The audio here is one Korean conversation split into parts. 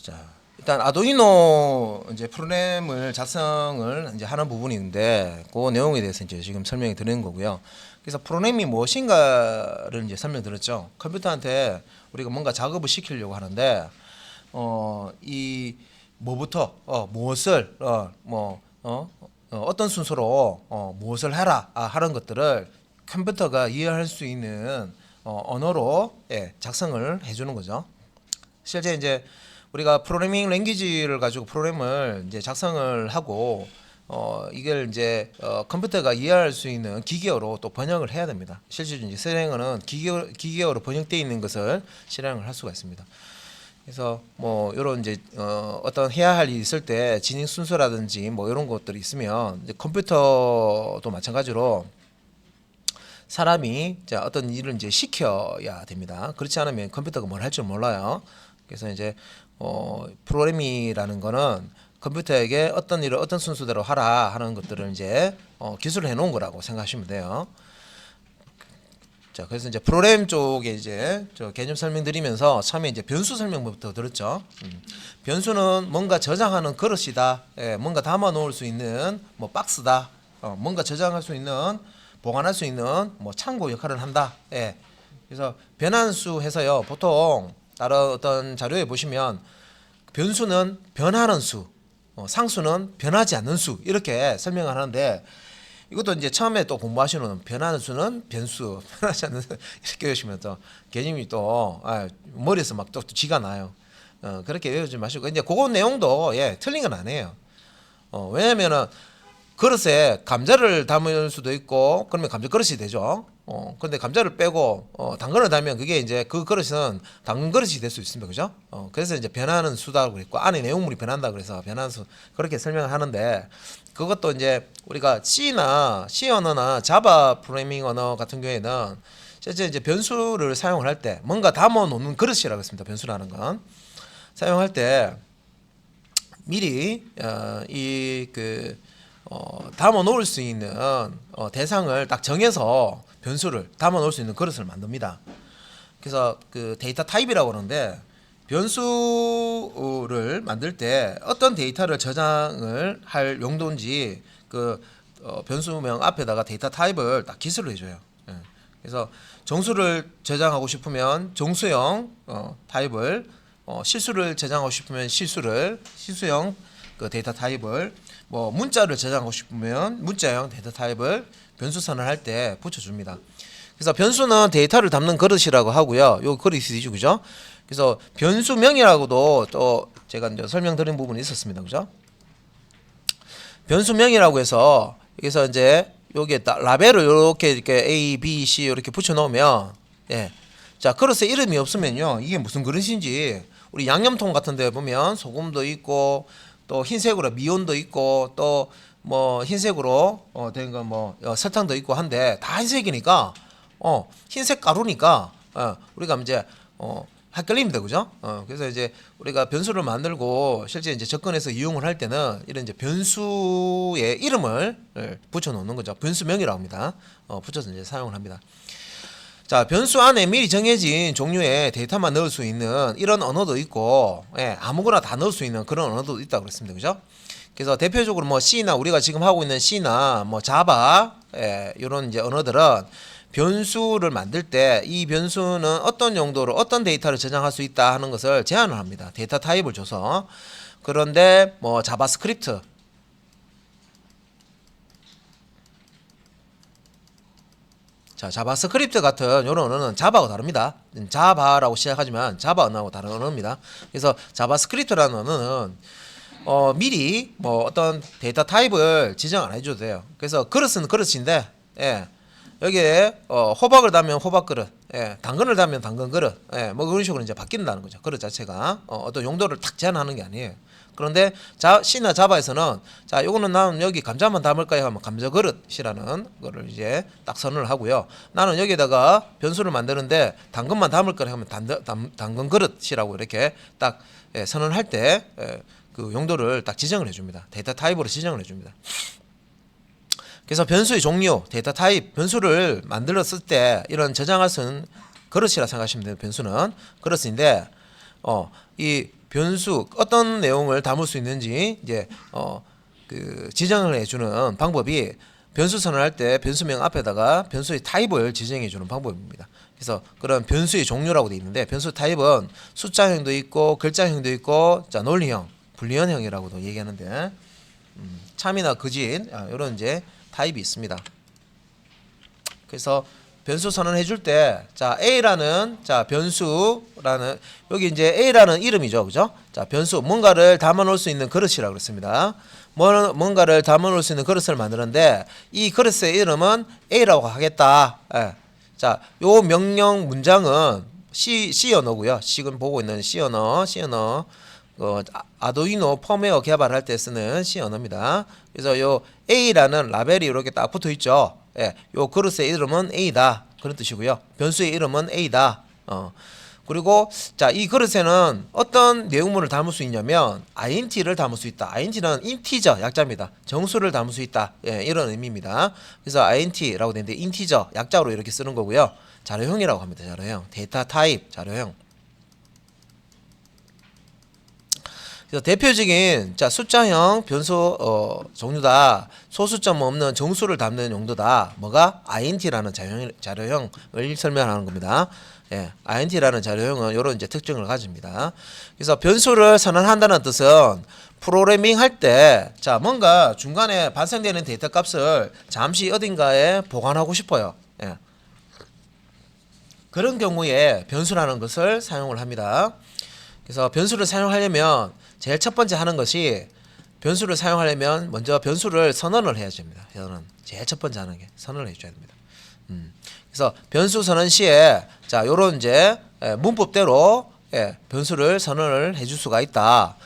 자, 일단 아두이노 이제 프로그램을 작성을 이제 하는 부분인데 그 내용에 대해서 이제 지금 설명이 드리는 거고요. 그래서 프로그램이 무엇인가를 이제 설명드렸죠. 컴퓨터한테 우리가 뭔가 작업을 시키려고 하는데 이 뭐부터 무엇을 어떤 순서로 무엇을 해라 하는 것들을 컴퓨터가 이해할 수 있는 언어로 작성을 해주는 거죠. 실제 이제 우리가 프로그래밍 랭귀지를 가지고 프로그램을 이제 작성을 하고 이걸 이제 컴퓨터가 이해할 수 있는 기계어로 또 번역을 해야 됩니다. 실제로 이제 실행어는 기계어로 번역되어 있는 것을 실행을 할 수가 있습니다. 그래서 뭐 이런 이제 어떤 해야 할 일이 있을 때 진행 순서라든지 뭐 이런 것들이 있으면 이제 컴퓨터도 마찬가지로 사람이 자 어떤 일을 이제 시켜야 됩니다. 그렇지 않으면 컴퓨터가 뭘 할 줄 몰라요. 그래서 이제 프로그램이라는 거는 컴퓨터에게 어떤 일을 어떤 순서대로 하라 하는 것들을 이제 기술을 해놓은 거라고 생각하시면 돼요. 자, 그래서 이제 프로그램 쪽에 이제 저 개념 설명드리면서 처음에 이제 변수 설명부터 들었죠. 변수는 뭔가 저장하는 그릇이다. 뭔가 담아 놓을 수 있는 뭐 박스다. 뭔가 저장할 수 있는 보관할 수 있는 뭐 창고 역할을 한다. 그래서 변환수 해서요. 보통 다른 어떤 자료에 보시면 변수는 변하는 수, 상수는 변하지 않는 수 이렇게 설명을 하는데 이것도 이제 처음에 또 공부하시는 변하는 수는 변수, 변하지 않는 수 이렇게 외우시면 또 개념이 또 머리에서 막 또 쥐가 나요. 그렇게 외우지 마시고 이제 그거 내용도 틀린 건 아니에요. 왜냐면은 그릇에 감자를 담을 수도 있고 그러면 감자 그릇이 되죠. 근데 감자를 빼고 당근을 담으면 그게 이제 그 그릇은 당근 그릇이 될 수 있습니다. 그죠? 그래서 이제 변하는 수다고 그랬고 안에 내용물이 변한다 그래서 변하는 수 그렇게 설명을 하는데 그것도 이제 우리가 C 언어나 자바 프로그래밍 언어 같은 경우에는 실제 이제 변수를 사용을 할 때 뭔가 담아 놓는 그릇이라고 했습니다. 변수라는 건 사용할 때 미리 담아 놓을 수 있는 대상을 딱 정해서 변수를 담아 놓을 수 있는 그릇을 만듭니다. 그래서 그 데이터 타입이라고 하는데 변수를 만들 때 어떤 데이터를 저장을 할 용도인지 그 변수명 앞에다가 데이터 타입을 딱 기술을 해줘요. 그래서 정수를 저장하고 싶으면 정수형 타입을 실수를 저장하고 싶으면 실수형 그 데이터 타입을 뭐 문자를 저장하고 싶으면 문자형 데이터 타입을 변수 선언할 때 붙여줍니다. 그래서 변수는 데이터를 담는 그릇이라고 하고요. 요 그릇이죠, 그죠? 그래서 변수명이라고도 또 제가 이제 설명드린 부분이 있었습니다, 그죠? 변수명이라고 해서 여기서 이제 여기에 라벨을 이렇게 A, B, C 이렇게 붙여놓으면 자 그릇에 이름이 없으면요 이게 무슨 그릇인지 우리 양념통 같은데 보면 소금도 있고 또 흰색으로 미온도 있고 또 뭐 흰색으로 된 거 뭐 설탕도 있고 한데 다 흰색이니까 흰색 가루니까 우리가 이제 헷갈립니다, 그죠? 그래서 이제 우리가 변수를 만들고 실제 이제 접근해서 이용을 할 때는 이런 이제 변수의 이름을 붙여 놓는 거죠. 변수명이라고 합니다. 붙여서 이제 사용을 합니다. 자, 변수 안에 미리 정해진 종류의 데이터만 넣을 수 있는 이런 언어도 있고, 아무거나 다 넣을 수 있는 그런 언어도 있다고 그랬습니다. 그죠? 그래서 대표적으로 뭐 C나 우리가 지금 하고 있는 C나 뭐 자바, 이런 이제 언어들은 변수를 만들 때 이 변수는 어떤 용도로 어떤 데이터를 저장할 수 있다 하는 것을 제한을 합니다. 데이터 타입을 줘서. 그런데 뭐 자바스크립트, 자, 자바스크립트 같은 이런 언어는 자바하고 다릅니다. 자바라고 시작하지만 자바 언어하고 다른 언어입니다. 그래서 자바스크립트라는 언어는 미리 뭐 어떤 데이터 타입을 지정 안 해줘도 돼요. 그래서 그릇은 그릇인데 여기에 호박을 담으면 호박 그릇, 당근을 담으면 당근 그릇, 뭐 그런 식으로 이제 바뀐다는 거죠. 그릇 자체가 어떤 용도를 탁 제한하는 게 아니에요. 그런데 C나 자바에서는 자 요거는 나는 여기 감자만 담을까요 하면 감자 그릇이라는 거를 이제 딱 선언을 하고요. 나는 여기에다가 변수를 만드는데 당근만 담을 거야 하면 당근 그릇이라고 이렇게 딱 선언할 때 그 용도를 딱 지정을 해줍니다. 데이터 타입으로 지정을 해줍니다. 그래서 변수의 종류, 데이터 타입, 변수를 만들었을 때 이런 저장할 수 있는 그릇이라 생각하시면 돼요. 변수는 그릇인데 이 변수 어떤 내용을 담을 수 있는지 이제 그 지정을 해주는 방법이 변수 선언할 때 변수명 앞에다가 변수의 타입을 지정해주는 방법입니다. 그래서 그런 변수의 종류라고 되어 있는데 변수 타입은 숫자형도 있고 글자형도 있고 자 논리형, 불리언형이라고도 얘기하는데 참이나 거짓 이런 이제 타입이 있습니다. 그래서 변수 선언해 줄 때 자 A라는 자 변수라는 여기 이제 A라는 이름이죠, 그죠? 자 변수 뭔가를 담아 놓을 수 있는 그릇이라고 그랬습니다. 뭔가를 담아 놓을 수 있는 그릇을 만드는데 이 그릇의 이름은 A라고 하겠다. 예. 자, 요 명령 문장은 C 언어고요. 지금 보고 있는 C 언어 아두이노 펌웨어 개발할 때 쓰는 C 언어입니다. 그래서 요 A라는 라벨이 이렇게 딱 붙어 있죠. 예, 요 그릇의 이름은 A다. 그런 뜻이고요. 변수의 이름은 A다. 그리고 자, 이 그릇에는 어떤 내용물을 담을 수 있냐면 int를 담을 수 있다. int는 인티저 약자입니다. 정수를 담을 수 있다. 예, 이런 의미입니다. 그래서 int라고 되는데 인티저 약자로 이렇게 쓰는 거고요. 자료형이라고 합니다. 자료형. 데이터 타입 자료형. 그래서 대표적인 자 숫자형 변수 종류다. 소수점 없는 정수를 담는 용도다. 뭐가 int라는 자료형을 설명하는 겁니다. 예, int라는 자료형은 이런 이제 특징을 가집니다. 그래서 변수를 선언한다는 뜻은 프로그래밍 할 때 자 뭔가 중간에 발생되는 데이터 값을 잠시 어딘가에 보관하고 싶어요. 예. 그런 경우에 변수라는 것을 사용을 합니다. 그래서 변수를 사용하려면 제일 첫 번째 하는 것이 변수를 사용하려면 먼저 변수를 선언을 해야 됩니다. 선언. 제일 첫 번째 하는 게 선언을 해줘야 됩니다. 그래서 변수 선언 시에 자 요런 이제 문법대로 변수를 선언을 해줄 수가 있다.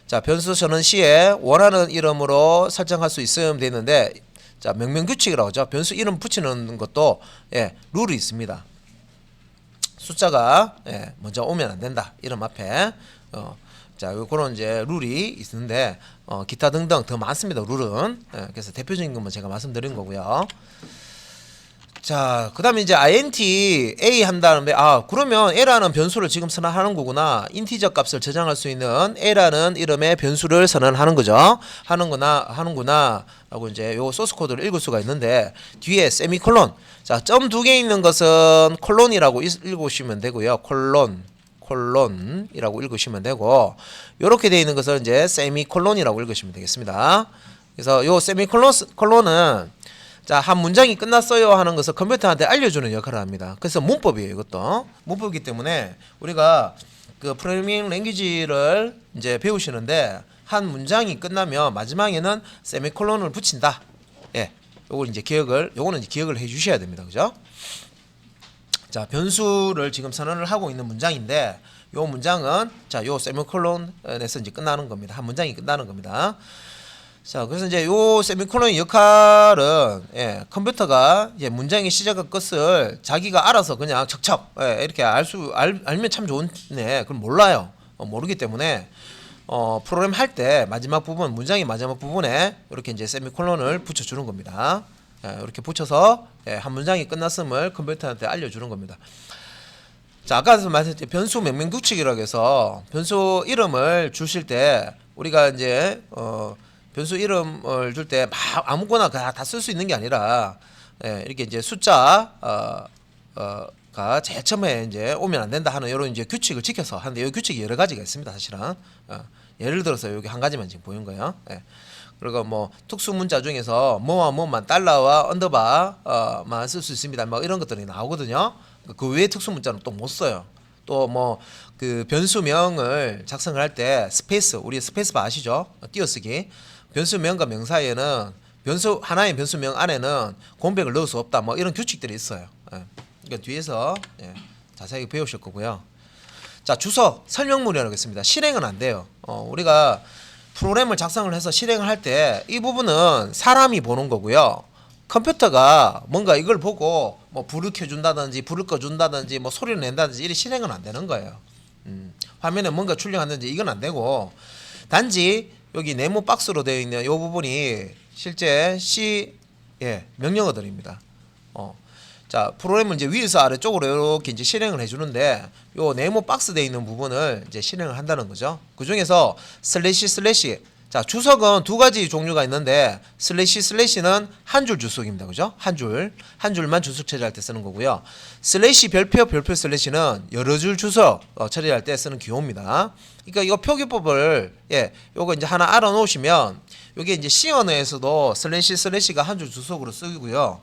자 변수 선언 시에 원하는 이름으로 설정할 수 있으면 되는데 자 명명규칙이라고 하죠. 변수 이름 붙이는 것도 룰이 있습니다. 숫자가 먼저 오면 안 된다. 이름 앞에 자 그런 이제 룰이 있는데 기타 등등 더 많습니다. 룰은 그래서 대표적인 것만 제가 말씀드린 거고요. 자, 그 다음에 이제 int a 한다는데, 그러면 a라는 변수를 지금 선언하는 거구나. 인티저 값을 저장할 수 있는 a라는 이름의 변수를 선언하는 거죠. 하는구나. 라고 이제 요 소스 코드를 읽을 수가 있는데, 뒤에 세미콜론. 자, 점 두 개 있는 것은 콜론이라고 읽으시면 되고요. 콜론이라고 읽으시면 되고, 요렇게 되어 있는 것을 이제 세미콜론이라고 읽으시면 되겠습니다. 그래서 요 세미콜론은 자, 한 문장이 끝났어요 하는 것을 컴퓨터한테 알려주는 역할을 합니다. 그래서 문법이에요, 이것도. 문법이기 때문에 우리가 그 프로그래밍 랭귀지를 이제 배우시는데 한 문장이 끝나면 마지막에는 세미콜론을 붙인다. 예. 요거는 이제 기억을 해 주셔야 됩니다. 그죠? 자, 변수를 지금 선언을 하고 있는 문장인데 요 문장은 자, 요 세미콜론에서 이제 끝나는 겁니다. 한 문장이 끝나는 겁니다. 자, 그래서 이제 요 세미콜론의 역할은 컴퓨터가 이제 문장의 시작과 끝을 자기가 알아서 그냥 척척 이렇게 알면 참 좋네. 그럼 몰라요. 모르기 때문에 프로그램 할 때 마지막 부분 문장의 마지막 부분에 이렇게 이제 세미콜론을 붙여주는 겁니다. 이렇게 붙여서 한 문장이 끝났음을 컴퓨터한테 알려주는 겁니다. 자, 아까 말씀드린 변수 명명규칙이라고 해서 변수 이름을 주실 때 우리가 이제 변수 이름을 줄 때 막 아무거나 다 쓸 수 있는 게 아니라 이렇게 이제 숫자가 제일 처음에 이제 오면 안 된다 하는 이런 이제 규칙을 지켜서 하는데 이 규칙이 여러 가지가 있습니다. 사실은 예를 들어서 여기 한 가지만 지금 보인 거예요. 그리고 뭐 특수 문자 중에서 뭐와 뭐만 달러와 언더바만 쓸 수 있습니다. 뭐 이런 것들이 나오거든요. 그 외에 특수 문자는 또 못 써요. 또 뭐 그 변수명을 작성을 할 때 스페이스 우리 스페이스바 아시죠? 띄어쓰기 변수명과 명 사이에는 하나의 변수명 안에는 공백을 넣을 수 없다. 뭐 이런 규칙들이 있어요. 그러니까 뒤에서 자세하게 배우실 거고요. 자, 주석 설명문이라고 했습니다. 실행은 안 돼요. 우리가 프로그램을 작성을 해서 실행을 할 때 이 부분은 사람이 보는 거고요. 컴퓨터가 뭔가 이걸 보고 뭐 불을 켜준다든지 불을 꺼준다든지 뭐 소리를 낸다든지 이런 실행은 안 되는 거예요. 화면에 뭔가 출력한다든지 이건 안 되고 단지 여기 네모 박스로 되어 있는 이 부분이 실제 C 명령어들입니다. 자, 프로그램을 이제 위에서 아래쪽으로 이렇게 이제 실행을 해주는데 요 네모 박스 돼 있는 부분을 이제 실행을 한다는 거죠. 그 중에서 슬래시 자, 주석은 두 가지 종류가 있는데 슬래시는 한 줄 주석입니다. 그죠? 한 줄만 주석 처리할 때 쓰는 거고요. 슬래시 별표 슬래시는 여러 줄 주석 처리할 때 쓰는 기호입니다. 그러니까 이거 표기법을 요거 이제 하나 알아 놓으시면 요게 이제 C 언어에서도 슬래시가 한 줄 주석으로 쓰이고요.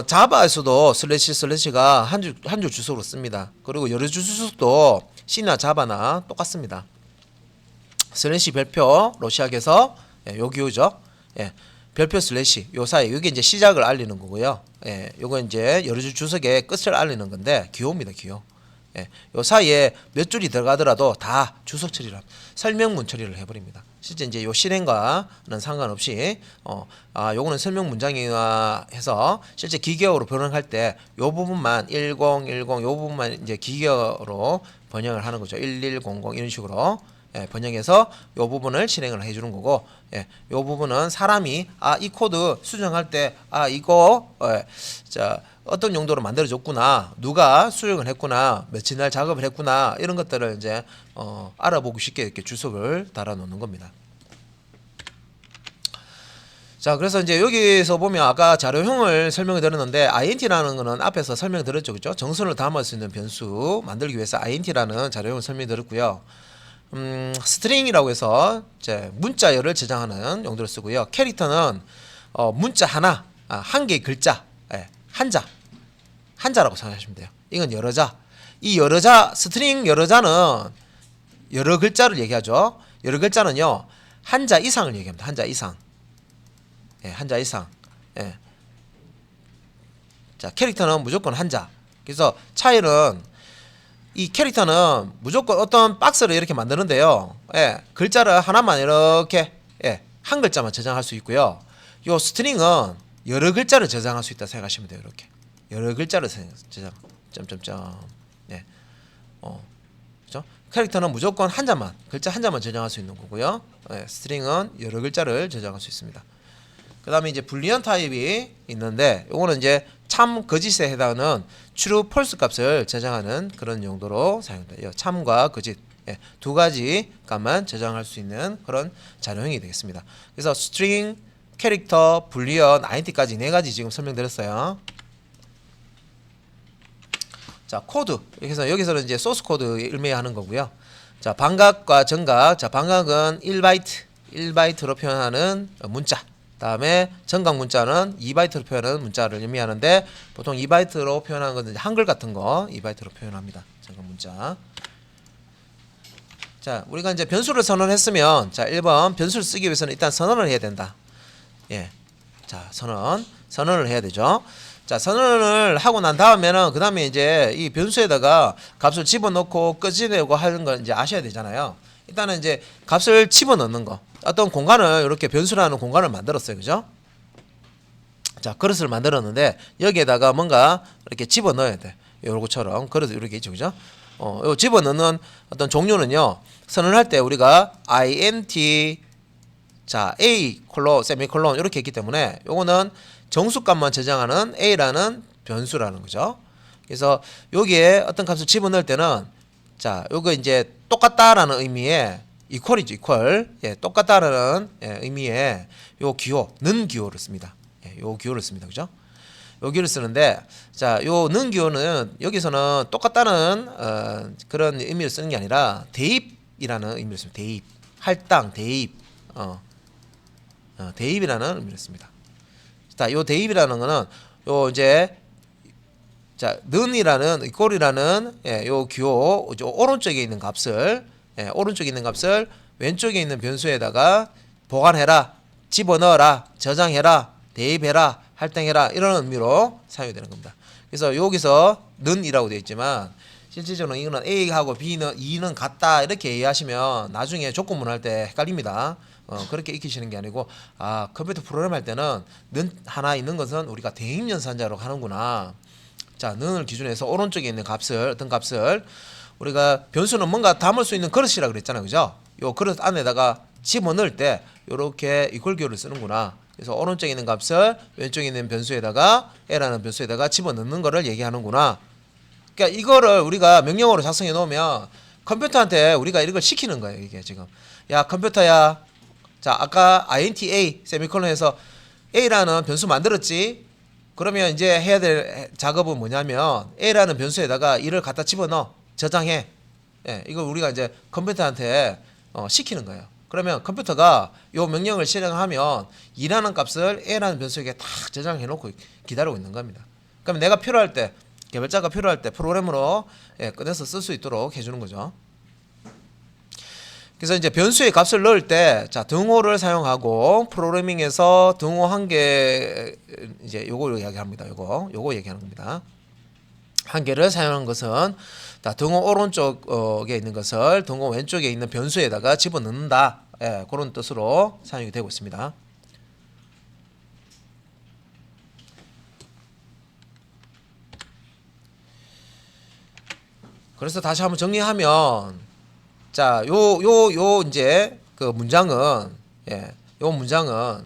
자바에서도 슬래시가 한 줄 주석으로 씁니다. 그리고 여러 줄 주석도 C나 자바나 똑같습니다. 슬래시 별표로 시작해서 요 기호죠. 별표 슬래시 요 사이 이게 이제 시작을 알리는 거고요. 요거 이제 여러 줄 주석의 끝을 알리는 건데 기호입니다. 기호. 요 사이에 몇 줄이 들어가더라도 다 주석 처리를 설명문 처리를 해버립니다. 실제 이제 요 실행과는 상관없이 요거는 설명 문장이나 해서 실제 기계어로 번역할 때 요 부분만 1010 요 부분만 이제 기계어로 번역을 하는 거죠. 1100 이런 식으로 번역해서 요 부분을 실행을 해주는 거고, 요 부분은 사람이 이 코드 수정할 때 이거 자 어떤 용도로 만들어졌구나, 누가 수정을 했구나, 며칠 날 작업을 했구나 이런 것들을 이제 알아보기 쉽게 이렇게 주석을 달아놓는 겁니다. 자, 그래서 이제 여기서 보면 아까 자료형을 설명을 드렸는데 int라는 거는 앞에서 설명을 드렸죠, 그죠? 정선을 담을 수 있는 변수 만들기 위해서 int라는 자료형을 설명을 드렸고요. 스트링이라고 해서 이제 문자열을 저장하는 용도로 쓰고요. 캐릭터는 문자 하나, 한 개의 글자, 한자라고 생각하시면 돼요. 이건 여러자. 이 여러자, 스트링 여러자는 여러 글자를 얘기하죠. 여러 글자는요, 한자 이상을 얘기합니다. 한자 이상. 한자 이상. 자, 캐릭터는 무조건 한자. 그래서 차이는 이 캐릭터는 무조건 어떤 박스를 이렇게 만드는데요. 글자를 하나만 이렇게 한 글자만 저장할 수 있고요. 요 스트링은 여러 글자를 저장할 수 있다 생각하시면 돼요. 이렇게 여러 글자를 저장. 점점점. 그렇죠? 캐릭터는 무조건 글자 한 자만 저장할 수 있는 거고요. 스트링은 여러 글자를 저장할 수 있습니다. 그 다음에 이제 불리언 타입이 있는데 요거는 이제 참 거짓에 해당하는 true, false 값을 저장하는 그런 용도로 사용돼요. 참과 거짓 두 가지 값만 저장할 수 있는 그런 자료형이 되겠습니다. 그래서 string, 캐릭터, 불리언, int까지 네 가지 지금 설명드렸어요. 자, 코드. 그래서 여기서는 이제 소스 코드 의미하는 거고요. 자, 반각과 정각. 자, 반각은 1바이트로 표현하는 문자. 다음에 정각 문자는 2바이트로 표현하는 문자를 의미하는데 보통 2바이트로 표현하는 것은 한글 같은 거 2바이트로 표현합니다. 정각 문자. 자, 우리가 이제 변수를 선언했으면 자, 1번 변수를 쓰기 위해서는 일단 선언을 해야 된다. 자, 선언을 해야 되죠. 자, 선언을 하고 난 다음에는 그 다음에 이제 이 변수에다가 값을 집어넣고 끄집어내고 하는 걸 이제 아셔야 되잖아요. 일단은 이제 값을 집어넣는 거. 어떤 공간을 이렇게 변수라는 공간을 만들었어요. 그죠? 자, 그릇을 만들었는데 여기에다가 뭔가 이렇게 집어넣어야 돼. 요거처럼 그릇 이렇게 있죠. 그죠? 요 집어넣는 어떤 종류는요. 선언할 때 우리가 int 자, a 콜론 세미콜론 이렇게 있기 때문에 요거는 정수값만 저장하는 a라는 변수라는 거죠. 그래서 여기에 어떤 값을 집어넣을 때는 자, 요거 이제 똑같다라는 의미의 이퀄이죠, 이퀄. 똑같다라는 의미의 요 기호, 는 기호를 씁니다. 요 기호를 씁니다. 그죠? 요 기호를 쓰는데 자, 요 는 기호는 여기서는 똑같다는 그런 의미를 쓰는 게 아니라 대입이라는 의미를 씁니다. 대입. 할당, 대입. 대입이라는 의미를 씁니다. 자, 요 대입이라는 거는 요 이제 자, 는이라는 이꼴이라는 요 기호 오른쪽에 있는 값을 오른쪽에 있는 값을 왼쪽에 있는 변수에다가 보관해라, 집어넣어라, 저장해라, 대입해라, 할당해라 이런 의미로 사용이 되는 겁니다. 그래서 여기서 는이라고 되어 있지만 실질적으로 이거는 A하고 B는 2는 같다 이렇게 이해하시면 나중에 조건문 할 때 헷갈립니다. 그렇게 익히시는 게 아니고 컴퓨터 프로그램 할 때는 는 하나 있는 것은 우리가 대입연산자로 하는구나. 자, 는을 기준해서 오른쪽에 있는 값을 어떤 값을 우리가 변수는 뭔가 담을 수 있는 그릇이라 그랬잖아요. 그죠? 요 그릇 안에다가 집어넣을 때 요렇게 이퀄 기호를 쓰는구나. 그래서 오른쪽에 있는 값을 왼쪽에 있는 변수에다가 A라는 변수에다가 집어넣는 거를 얘기하는구나. 그러니까 이거를 우리가 명령어로 작성해 놓으면 컴퓨터한테 우리가 이걸 시키는 거예요. 이게 지금 야 컴퓨터야, 자 아까 int a 세미콜론에서 a라는 변수 만들었지. 그러면 이제 해야 될 작업은 뭐냐면 a라는 변수에다가 이를 갖다 집어넣어 저장해. 예, 이걸 우리가 이제 컴퓨터한테 시키는 거예요. 그러면 컴퓨터가 요 명령을 실행하면 2라는 값을 a라는 변수에게 딱 저장해 놓고 기다리고 있는 겁니다. 그럼 내가 필요할 때, 개발자가 필요할 때 프로그램으로 꺼내서 쓸 수 있도록 해주는 거죠. 그래서 이제 변수의 값을 넣을 때, 자 등호를 사용하고 프로그래밍에서 등호 한 개 이제 요거 이야기합니다. 요거 얘기하는 겁니다. 한 개를 사용하는 것은 자, 등호 오른쪽에 있는 것을 등호 왼쪽에 있는 변수에다가 집어넣는다. 예, 그런 뜻으로 사용이 되고 있습니다. 그래서 다시 한번 정리하면, 자, 요 이제 그 문장은, 요 문장은,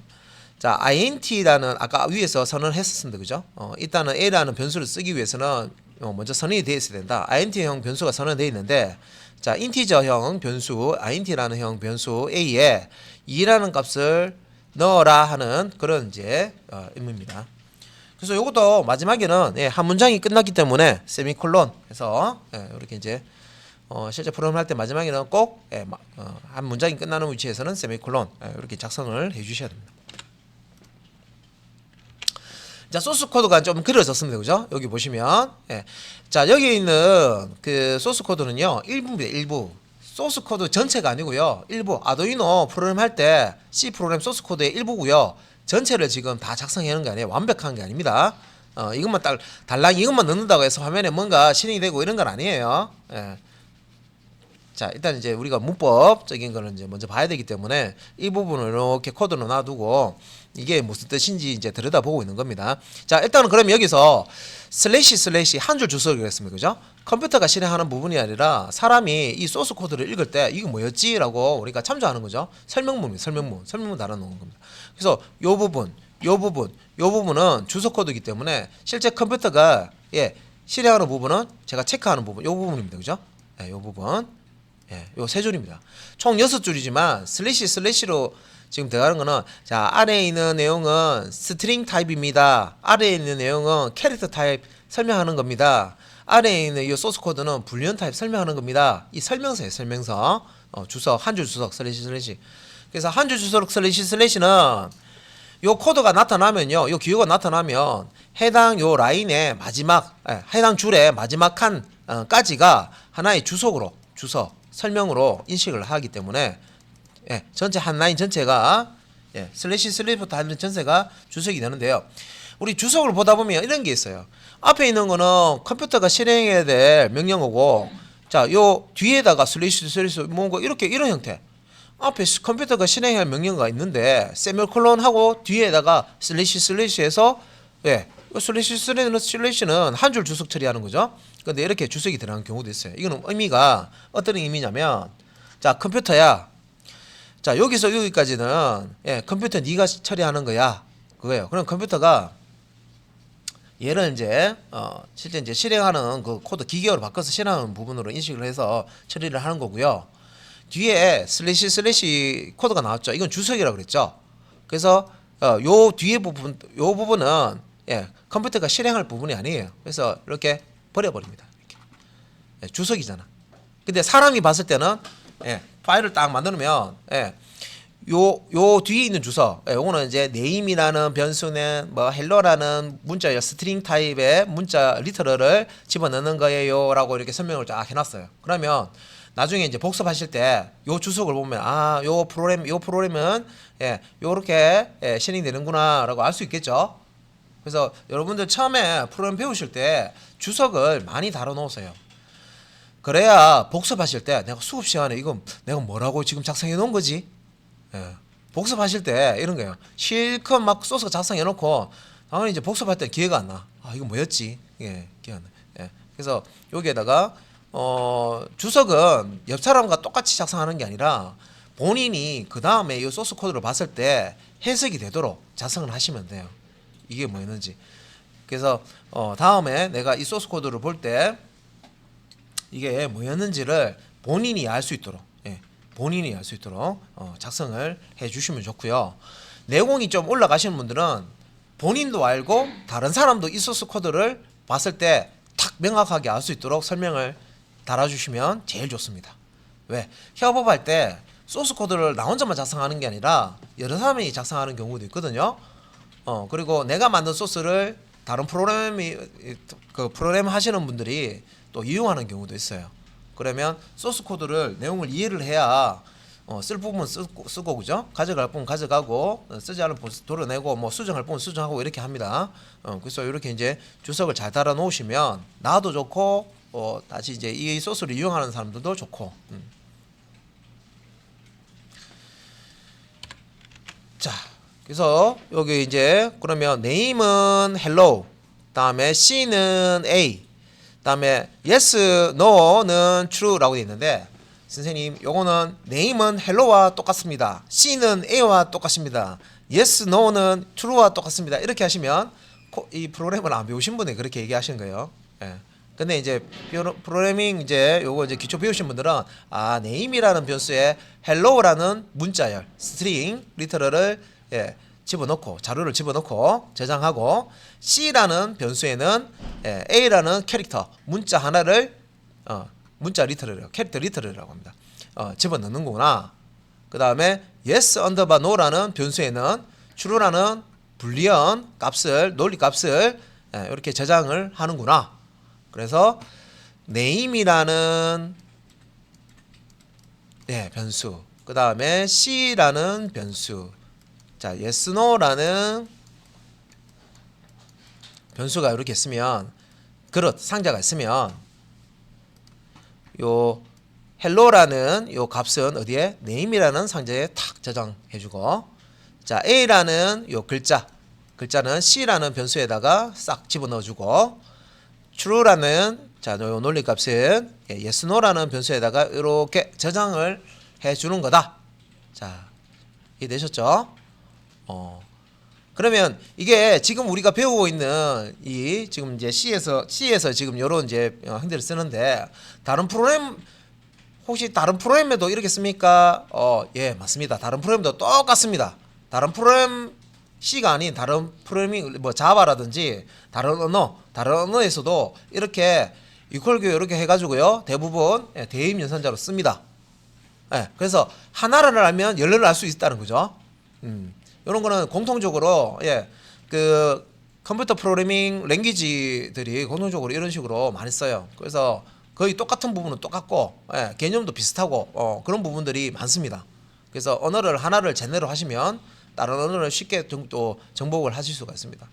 자, int라는 아까 위에서 선언을 했었습니다, 그죠? 일단은 a라는 변수를 쓰기 위해서는 먼저 선언이 되어 있어야 된다. int형 변수가 선언되어 있는데, 자, 인티저형 변수, int라는 형 변수 a에 2라는 값을 넣어라 하는 그런 이제 의미입니다. 그래서 요것도 마지막에는 한 문장이 끝났기 때문에 세미콜론 해서 이렇게 이제 실제 프로그램 할 때 마지막에는 꼭 한 문장이 끝나는 위치에서는 세미콜론 이렇게 작성을 해 주셔야 됩니다. 자, 소스 코드가 좀 그려졌습니다. 그죠? 여기 보시면 자, 여기 있는 그 소스 코드는요, 일부입니다. 일부. 소스 코드 전체가 아니고요. 일부. 아두이노 프로그램 할 때 C 프로그램 소스 코드의 일부고요. 전체를 지금 다 작성해 놓은 게 아니에요. 완벽한 게 아닙니다. 이것만 딱 달랑 이것만 넣는다고 해서 화면에 뭔가 실행이 되고 이런 건 아니에요. 자, 일단 이제 우리가 문법적인 거는 이제 먼저 봐야 되기 때문에 이 부분을 이렇게 코드로 놔두고 이게 무슨 뜻인지 이제 들여다보고 있는 겁니다. 자, 일단은 그럼 여기서 슬래시 한 줄 주소를 했습니다. 그죠? 컴퓨터가 실행하는 부분이 아니라 사람이 이 소스 코드를 읽을 때 이거 뭐였지? 라고 우리가 참조하는 거죠. 설명문입니다. 설명문 달아놓은 겁니다. 그래서 요 부분은 주소 코드이기 때문에 실제 컴퓨터가 실행하는 부분은 제가 체크하는 부분, 요 부분입니다. 그죠? 요 부분. 요 세 줄입니다. 총 6줄이지만 슬래시로 지금 들어가는 거는, 자, 아래에 있는 내용은 스트링 타입입니다. 아래에 있는 내용은 캐릭터 타입 설명하는 겁니다. 아래에 있는 이 소스 코드는 불리언 타입 설명하는 겁니다. 이 설명서예요. 설명서. 주석, 한 줄 주석 슬래시. 그래서 한 줄 주석 슬래시는 요 코드가 나타나면요, 요 기호가 나타나면 해당 요 라인의 마지막, 해당 줄의 마지막 칸까지가 하나의 주석 설명으로 인식을 하기 때문에 전체 한 라인 전체가 슬래시부터 하는 전체가 주석이 되는데요. 우리 주석을 보다 보면 이런 게 있어요. 앞에 있는 거는 컴퓨터가 실행해야 될 명령어고, 자, 요 뒤에다가 슬래시 뭔가 이렇게 이런 형태. 앞에 컴퓨터가 실행해야 할 명령어가 있는데 세미콜론하고 뒤에다가 슬래시해서 슬래시는 한 줄 주석 처리하는 거죠. 근데 이렇게 주석이 들어가는 경우도 있어요. 이거는 의미가 어떤 의미냐면, 자, 컴퓨터야, 자, 여기서 여기까지는 컴퓨터 네가 처리하는 거야, 그거예요. 그럼 컴퓨터가 얘를 이제 실제 이제 실행하는 그 코드 기계어로 바꿔서 실행하는 부분으로 인식을 해서 처리를 하는 거고요. 뒤에 슬래시 코드가 나왔죠. 이건 주석이라고 그랬죠. 그래서 요 뒤에 부분, 요 부분은 컴퓨터가 실행할 부분이 아니에요. 그래서 이렇게 버려버립니다. 이렇게. 주석이잖아. 근데 사람이 봤을 때는 파일을 딱 만들면 요 뒤에 있는 주석, 요거는 이제 name이라는 변수는 뭐 hello라는 문자 스트링 타입의 문자 리터럴을 집어넣는 거예요라고 이렇게 설명을 쫙 해놨어요. 그러면 나중에 이제 복습하실 때 요 주석을 보면 요 프로그램은 요렇게 실행되는구나라고 알 수 있겠죠. 그래서 여러분들 처음에 프로그램 배우실 때 주석을 많이 다뤄 놓으세요. 그래야 복습하실 때 내가 수업 시간에 이거 내가 뭐라고 지금 작성해 놓은 거지? 복습하실 때 이런 거예요. 실컷 막 소스 작성해 놓고 당연히 이제 복습할 때 기회가 안 나. 이거 뭐였지? 기회가 안 나. 그래서 여기에다가 주석은 옆 사람과 똑같이 작성하는 게 아니라 본인이 그 다음에 이 소스 코드를 봤을 때 해석이 되도록 작성을 하시면 돼요. 이게 뭐였는지. 그래서 다음에 내가 이 소스 코드를 볼 때 이게 뭐였는지를 본인이 알 수 있도록, 본인이 알 수 있도록 작성을 해주시면 좋고요. 내공이 좀 올라가시는 분들은 본인도 알고 다른 사람도 이 소스 코드를 봤을 때 탁 명확하게 알 수 있도록 설명을 달아주시면 제일 좋습니다. 왜? 협업할 때 소스 코드를 나 혼자만 작성하는 게 아니라 여러 사람이 작성하는 경우도 있거든요. 그리고 내가 만든 소스를 다른 프로그램 하시는 분들이 또 이용하는 경우도 있어요. 그러면 소스 코드를 내용을 이해를 해야 쓸 부분 쓰고 그죠? 가져갈 부분 가져가고 쓰지 않을 부분 도려내고 뭐 수정할 부분 수정하고 이렇게 합니다. 그래서 이렇게 이제 주석을 잘 달아 놓으시면 나도 좋고 다시 이제 이 소스를 이용하는 사람들도 좋고. 자, 그래서 여기 이제 그러면 name은 hello, 다음에 C는 A, 다음에 yes, no는 true라고 되어 있는데 선생님 요거는 name은 hello와 똑같습니다. C는 A와 똑같습니다. yes, no는 true와 똑같습니다. 이렇게 하시면 이 프로그램을 안 배우신 분이 그렇게 얘기하시는 거예요. 예. 근데 이제 프로그래밍 이제 요거 이제 기초 배우신 분들은 name이라는 변수에 hello라는 문자열 스트링 리터럴을 집어넣고 자료를 집어넣고 저장하고 C라는 변수에는 A라는 캐릭터 문자 하나를 문자 리터럴이라고 캐릭터 리터럴이라고 합니다. 집어넣는 거구나. 그 다음에 yes underbar no라는 변수에는 true라는 불리언 값을 논리 값을 이렇게 저장을 하는구나. 그래서 name이라는 변수, 그 다음에 C라는 변수, 자 yes no라는 변수가 이렇게 있으면 그릇 상자가 있으면 요 hello라는 요 값은 어디에 name이라는 상자에 탁 저장해주고, 자 A라는 요 글자는 C라는 변수에다가 싹 집어넣어주고, true라는 자 요 논리 값은 yes no라는 변수에다가 이렇게 저장을 해주는 거다. 자 이해되셨죠? 그러면 이게 지금 우리가 배우고 있는 이 지금 이제 C에서 지금 요런 이제 형태를 쓰는데 다른 프로그램 혹시 다른 프로그램에도 이렇게 씁니까? 예, 맞습니다. 다른 프로그램도 똑같습니다. 다른 프로그램 C가 아닌 다른 프로그래밍 뭐 자바라든지 다른 언어에서도 이렇게 이퀄 이렇게 해가지고요 대부분 대입 연산자로 씁니다. 그래서 하나를 알면 열례를 알 수 있다는 거죠. 이런 거는 공통적으로 그 컴퓨터 프로그래밍 랭귀지들이 공통적으로 이런 식으로 많이 써요. 그래서 거의 똑같은 부분은 똑같고 개념도 비슷하고 그런 부분들이 많습니다. 그래서 언어를 하나를 제대로 하시면 다른 언어를 쉽게 또 정복을 하실 수가 있습니다.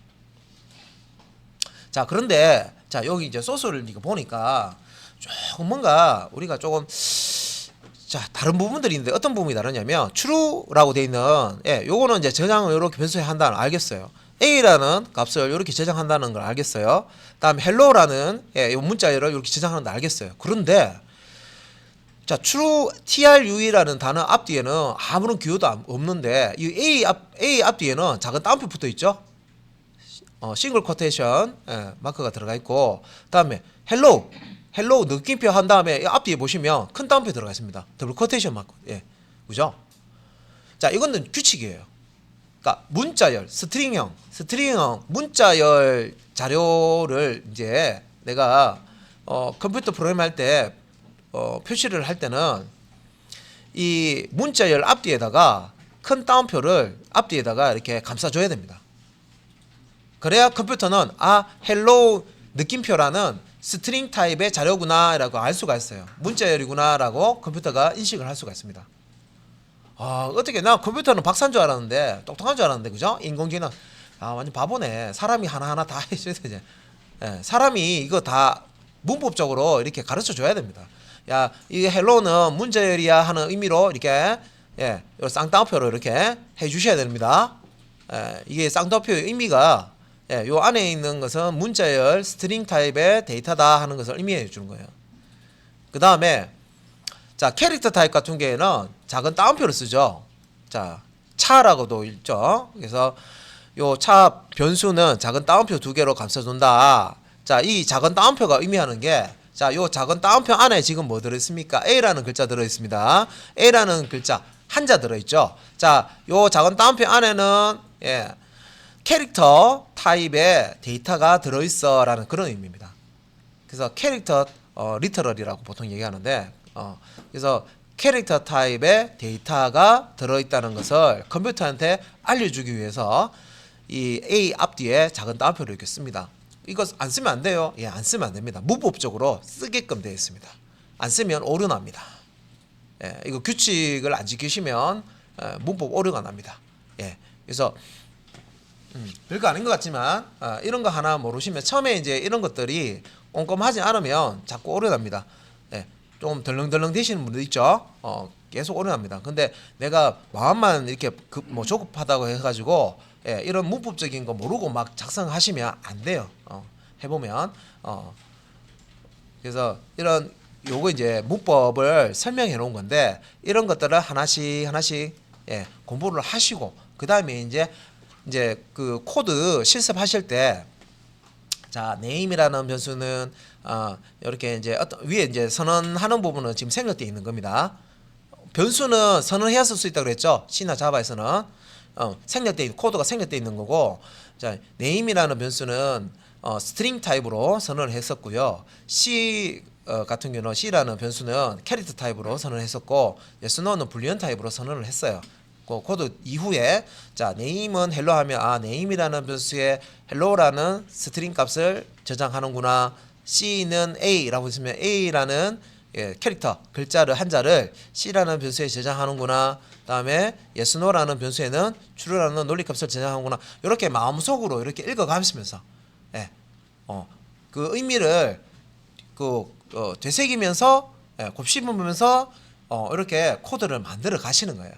자 그런데 자 여기 이제 소스를 보니까 조금 뭔가 우리가 조금 자 다른 부분들인데 어떤 부분이 다르냐면 true라고 되어 있는 요거는 이제 저장을 이렇게 변수에 한다는 걸 알겠어요. A라는 값을 이렇게 저장한다는 걸 알겠어요. 다음 hello라는 요 문자열을 이렇게 저장하는 걸 알겠어요. 그런데 자 true true라는 단어 앞뒤에는 아무런 기호도 없는데 이 A 앞뒤에는 작은 따옴표 붙어 있죠. 싱글 쿼테이션 마크가 들어가 있고, 다음에 hello 느낌표 한 다음에 앞뒤에 보시면 큰 따옴표 들어가 있습니다. 더블 쿼테이션 마크. 그죠? 자 이거는 규칙이에요. 그러니까 문자열 스트링형 문자열 자료를 이제 내가 컴퓨터 프로그램 할 때 표시를 할 때는 이 문자열 앞뒤에다가 큰 따옴표를 앞뒤에다가 이렇게 감싸줘야 됩니다. 그래야 컴퓨터는 hello 느낌표라는 스트링 타입의 자료구나 라고 알 수가 있어요. 문자열이구나 라고 컴퓨터가 인식을 할 수가 있습니다. 어떻게 나 컴퓨터는 박사인 줄 알았는데 똑똑한 줄 알았는데 그죠? 인공지능 완전 바보네. 사람이 하나하나 다 해줘야 되지. 사람이 이거 다 문법적으로 이렇게 가르쳐 줘야 됩니다. 야, 이 헬로는 문자열이야 하는 의미로 이렇게 쌍따옴표로 이렇게 해 주셔야 됩니다. 이게 쌍따옴표의 의미가 요 안에 있는 것은 문자열 스트링 타입의 데이터다 하는 것을 의미해 주는 거예요. 그 다음에 자, 캐릭터 타입 같은 경우에는 작은 따옴표를 쓰죠. 자, 차라고도 읽죠. 그래서 요 차 변수는 작은 따옴표 2개로 감싸준다. 자, 이 작은 따옴표가 의미하는 게, 자, 요 작은 따옴표 안에 지금 뭐 들어있습니까? A라는 글자 들어있습니다. A라는 글자 한자 들어있죠. 자, 요 작은 따옴표 안에는 캐릭터 타입의 데이터가 들어있어 라는 그런 의미입니다. 그래서 캐릭터 리터럴이라고 보통 얘기하는데, 그래서 캐릭터 타입의 데이터가 들어있다는 것을 컴퓨터한테 알려주기 위해서 이 A 앞뒤에 작은 따옴표를 이렇게 씁니다. 이거 안 쓰면 안 돼요? 예, 안 쓰면 안 됩니다. 무법적으로 쓰게끔 되어 있습니다. 안 쓰면 오류 납니다. 예, 이거 규칙을 안 지키시면 문법 오류가 납니다. 예, 그래서 별거 아닌 것 같지만 이런 거 하나 모르시면 처음에 이제 이런 것들이 꼼꼼하지 않으면 자꾸 오류 납니다. 예, 좀 덜렁덜렁 되시는 분들 있죠. 계속 오류 납니다. 근데 내가 마음만 이렇게 뭐 조급하다고 해가지고 이런 문법적인 거 모르고 막 작성하시면 안 돼요. 해보면 그래서 이런 요거 이제 문법을 설명해 놓은 건데, 이런 것들을 하나씩 공부를 하시고, 그 다음에 이제 그 코드 실습하실 때, 자, name이라는 변수는 이렇게 이제 어떤 위에 이제 선언하는 부분은 지금 생략되어 있는 겁니다. 변수는 선언해야 쓸 수 있다고 그랬죠. C나 자바에서는 생략되어 있는, 코드가 생략되어 있는 거고, 자, name이라는 변수는 스트링 타입으로 선언을 했었고요. C 같은 경우는 C라는 변수는 캐릭터 타입으로 선언을 했었고, yes, no는 불리언 타입으로 선언을 했어요. 그 코드 이후에, 자, name은 hello 하면 name이라는 변수에 hello라는 스트링 값을 저장하는구나. C는 A라고 있으면 A라는 캐릭터 글자를 한자를 C라는 변수에 저장하는구나. 다음에 yes, no라는 변수에는 true라는 논리값을 저장하는구나. 이렇게 마음속으로 이렇게 읽어가면서 그 의미를 되새기면서 곱씹으면서 이렇게 코드를 만들어 가시는 거예요.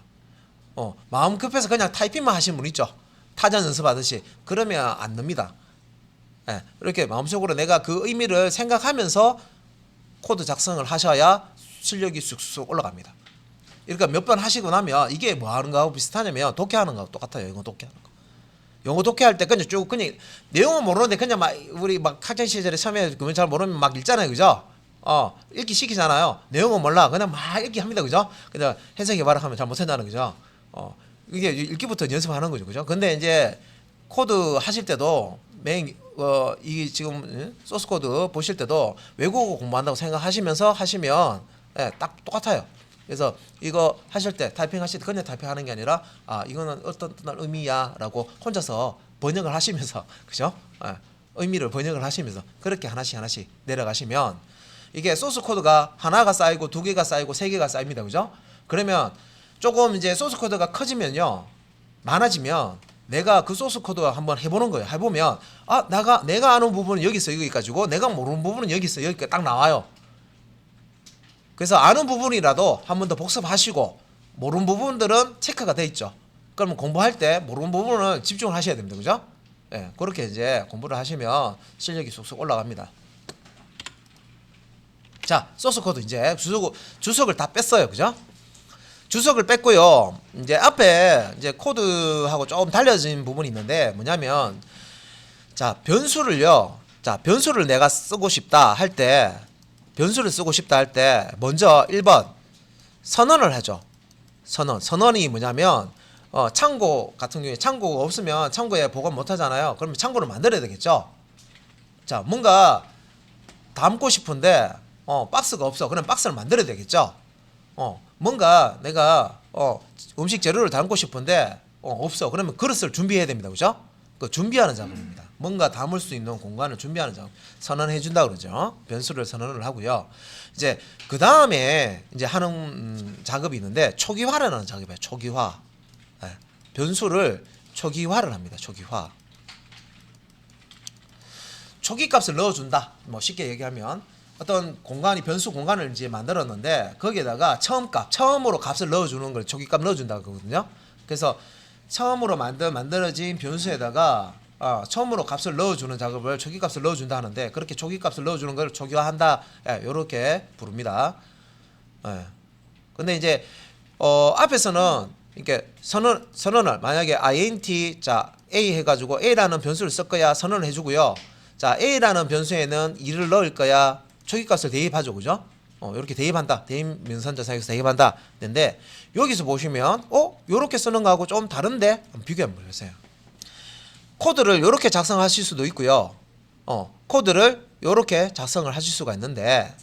마음 급해서 그냥 타이핑만 하시는 분 있죠. 타자 연습하듯이. 그러면 안 납니다. 이렇게 마음속으로 내가 그 의미를 생각하면서 코드 작성을 하셔야 실력이 쑥쑥 올라갑니다. 그러니까 몇 번 하시고 나면 이게 뭐 하는 거하고 비슷하냐면 독해하는 거하고 똑같아요. 영어 독해하는 거. 영어 독해할 때 그냥 쭉 그냥 내용은 모르는데 그냥 막 우리 막 학창 시절에 처음에 그걸 잘 모르면 막 읽잖아요. 그죠? 읽기 시키잖아요. 내용은 몰라. 그냥 막 읽기 합니다. 그죠? 그냥 해석해 봐라 하면 잘 못한다는 거죠. 이게 읽기부터 연습하는 거죠. 그죠? 근데 이제 코드 하실 때도 이게 지금 소스 코드 보실 때도 외국어 공부한다고 생각하시면서 하시면 딱 똑같아요. 그래서 이거 하실 때 타이핑 하실 때 그냥 타이핑하는 게 아니라 이거는 어떤 의미야라고 혼자서 번역을 하시면서 그죠? 의미를 번역을 하시면서 그렇게 하나씩 내려가시면 이게 소스 코드가 하나가 쌓이고 2개가 쌓이고 3개가 쌓입니다. 그죠? 그러면 조금 이제 소스 코드가 커지면요, 많아지면 내가 그 소스 코드 한번 해보는 거예요. 해보면 내가 아는 부분은 여기 있어, 여기 가지고 내가 모르는 부분은 여기 있어, 여기까지 딱 나와요. 그래서 아는 부분이라도 한 번 더 복습하시고 모르는 부분들은 체크가 돼 있죠. 그러면 공부할 때 모르는 부분을 집중을 하셔야 됩니다. 그죠? 그렇게 이제 공부를 하시면 실력이 쑥쑥 올라갑니다. 자, 소스 코드 이제 주석을 다 뺐어요. 그죠? 주석을 뺐고요. 이제 앞에 이제 코드하고 조금 달라진 부분이 있는데 뭐냐면, 자, 변수를 내가 쓰고 싶다 할 때, 먼저 1번 선언을 하죠. 선언이 뭐냐면 창고 같은 경우에 창고가 없으면 창고에 보관 못 하잖아요. 그러면 창고를 만들어야 되겠죠. 자, 뭔가 담고 싶은데 박스가 없어. 그럼 박스를 만들어야 되겠죠. 뭔가 내가 음식 재료를 담고 싶은데 없어. 그러면 그릇을 준비해야 됩니다. 그죠? 그 준비하는 작업입니다. 뭔가 담을 수 있는 공간을 준비하는 작업. 선언해 준다 그러죠. 변수를 선언을 하고요. 이제 그 다음에 이제 하는 작업이 있는데 초기화라는 작업이에요. 초기화. 변수를 초기화를 합니다. 초기화. 초기값을 넣어준다. 뭐 쉽게 얘기하면 어떤 공간이 변수 공간을 이제 만들었는데 거기에다가 처음으로 값을 넣어주는 걸 초기값 넣어준다 그러거든요. 그래서 처음으로 만들어진 변수에다가 처음으로 값을 넣어주는 작업을 초기값을 넣어준다 하는데, 그렇게 초기값을 넣어주는 걸 초기화한다. 이렇게 부릅니다. 근데 이제 앞에서는 이렇게 선언을 만약에 int 자 a 해가지고 a라는 변수를 쓸 거야 선언을 해주고요. 자 a라는 변수에는 2를 넣을 거야 초기값을 대입하죠, 그죠? 이렇게 대입한다. 대입 명사절 사이에서 대입한다. 근데 여기서 보시면 요렇게 쓰는 거하고 좀 다른데 한번 비교해 보세요. 코드를 이렇게 작성하실 수도 있고요. 코드를 이렇게 작성을 하실 수가 있는데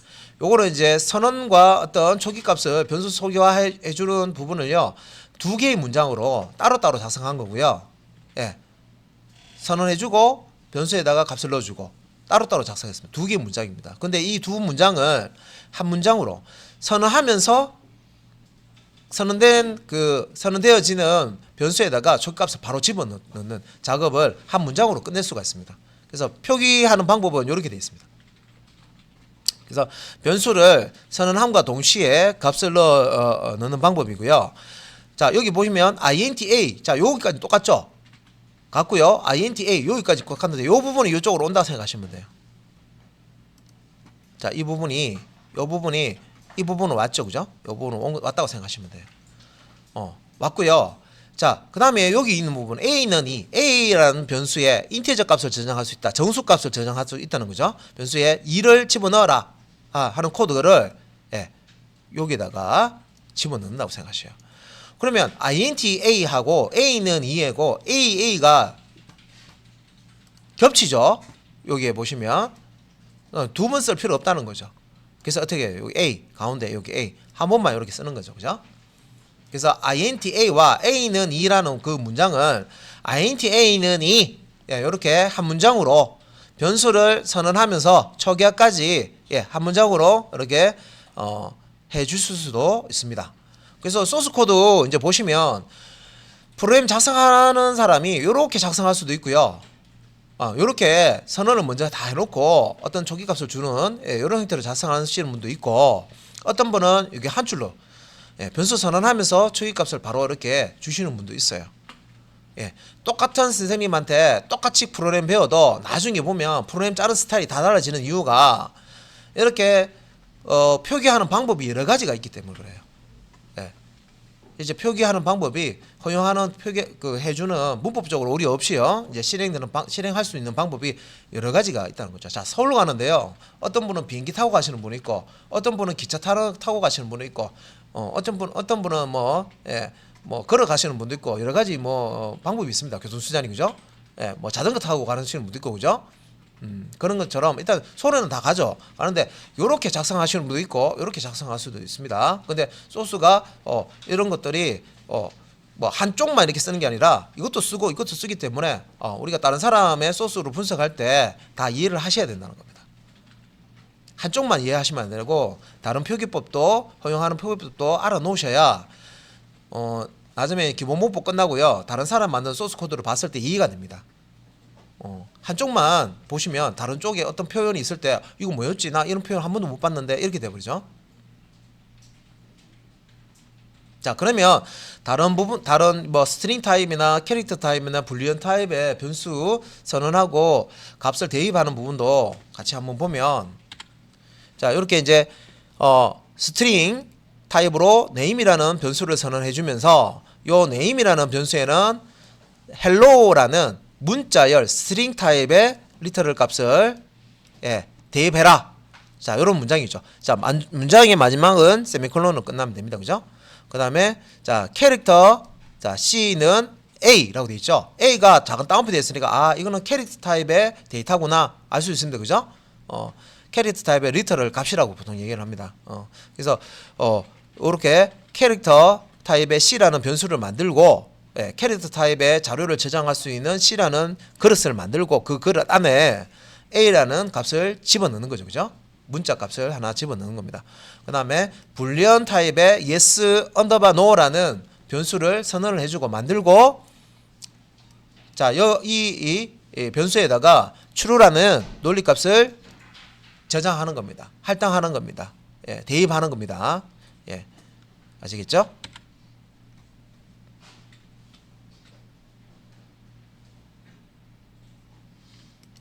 요거는 이제 선언과 어떤 초기값을 변수 소개화해 주는 부분을요. 두 개의 문장으로 따로따로 작성한 거고요. 예. 선언해주고 변수에다가 값을 넣어주고 따로따로 작성했습니다. 두 개의 문장입니다. 근데 이 두 문장을 한 문장으로 선언하면서 선언되어지는 변수에다가 초기값을 바로 집어넣는 작업을 한 문장으로 끝낼 수가 있습니다. 그래서 표기하는 방법은 이렇게 되어 있습니다. 그래서 변수를 선언함과 동시에 값을 넣는 방법이고요. 자 여기 보시면 int_a 자 여기까지 똑같죠? 같고요. int_a 여기까지 똑같은데 이 부분이 이쪽으로 온다고 생각하시면 돼요. 자 이 부분은 왔죠, 그죠? 이 부분은 왔다고 생각하시면 돼요. 왔고요. 자, 그 다음에 여기 있는 부분 a는 a라는 변수에 인티저 값을 저장할 수 있다. 정수 값을 저장할 수 있다는 거죠. 변수에 2를 집어넣어라 하는 코드를 여기다가 집어넣는다고 생각하셔요. 그러면 int_a하고 a는 2이고 a가 겹치죠. 여기에 보시면 두 번 쓸 필요 없다는 거죠. 그래서 어떻게 해요? 여기 a 가운데 여기 a 한 번만 이렇게 쓰는 거죠, 그죠? 그래서 int_a와 a는 2라는 그 문장을 int_a는 2 이렇게 한 문장으로 변수를 선언하면서 초기화까지 한 문장으로 이렇게 해주실 수도 있습니다. 그래서 소스 코드 이제 보시면 프로그램 작성하는 사람이 이렇게 작성할 수도 있고요. 이렇게 선언을 먼저 다 해놓고 어떤 초기값을 주는 이런 형태로 작성하시는 분도 있고 어떤 분은 이게 한 줄로 변수 선언하면서 초기값을 바로 이렇게 주시는 분도 있어요. 똑같은 선생님한테 똑같이 프로그램 배워도 나중에 보면 프로그램 짜는 스타일이 다 달라지는 이유가 이렇게 표기하는 방법이 여러 가지가 있기 때문에 그래요. 이제 표기하는 방법이 허용하는 해주는 문법적으로 오류 없이요. 이제 실행할 수 있는 방법이 여러 가지가 있다는 거죠. 자, 서울로 가는데요. 어떤 분은 비행기 타고 가시는 분이 있고, 어떤 분은 기차 타고 가시는 분이 있고, 어떤 분은 뭐 걸어 가시는 분도 있고 여러 가지 방법이 있습니다. 교통수단이 그죠? 뭐 자전거 타고 가시는 분도 있고 그죠? 그런 것처럼 일단 소리는 다 가죠. 가는데 요렇게 작성하시는 분도 있고 요렇게 작성할 수도 있습니다. 근데 소스가 이런 것들이 뭐 한쪽만 이렇게 쓰는 게 아니라 이것도 쓰고 이것도 쓰기 때문에 우리가 다른 사람의 소스로 분석할 때 다 이해를 하셔야 된다는 겁니다. 한쪽만 이해하시면 안 되고 다른 표기법도 허용하는 표기법도 알아 놓으셔야 나중에 기본 문법 끝나고요. 다른 사람 만든 소스 코드를 봤을 때 이해가 됩니다. 한쪽만 보시면 다른 쪽에 어떤 표현이 있을 때 이거 뭐였지? 나 이런 표현 한 번도 못 봤는데 이렇게 돼버리죠. 자 그러면 다른 뭐 스트링 타입이나 캐릭터 타입이나 불리언 타입의 변수 선언하고 값을 대입하는 부분도 같이 한번 보면 자 이렇게 이제 스트링 타입으로 name이라는 변수를 선언해 주면서 요 name이라는 변수에는 hello라는 문자열 스트링 타입의 리터럴 값을 대입해라. 자, 요런 문장이죠. 자, 문장의 마지막은 세미콜론으로 끝나면 됩니다. 그죠? 그 다음에 자, 캐릭터 자, C는 A라고 되어 있죠. A가 작은 다운표 되어 있으니까 이거는 캐릭터 타입의 데이터구나 알 수 있습니다. 그죠? 캐릭터 타입의 리터럴 값이라고 보통 얘기를 합니다. 그래서 이렇게 캐릭터 타입의 C라는 변수를 만들고 캐릭터 타입의 자료를 저장할 수 있는 C라는 그릇을 만들고 그 그릇 안에 A라는 값을 집어넣는 거죠. 그죠? 문자 값을 하나 집어넣는 겁니다. 그 다음에 불리언 타입의 yes no라는 변수를 선언을 해주고 만들고 자, 이 변수에다가 true라는 논리값을 저장하는 겁니다. 할당하는 겁니다. 대입하는 겁니다. 아시겠죠?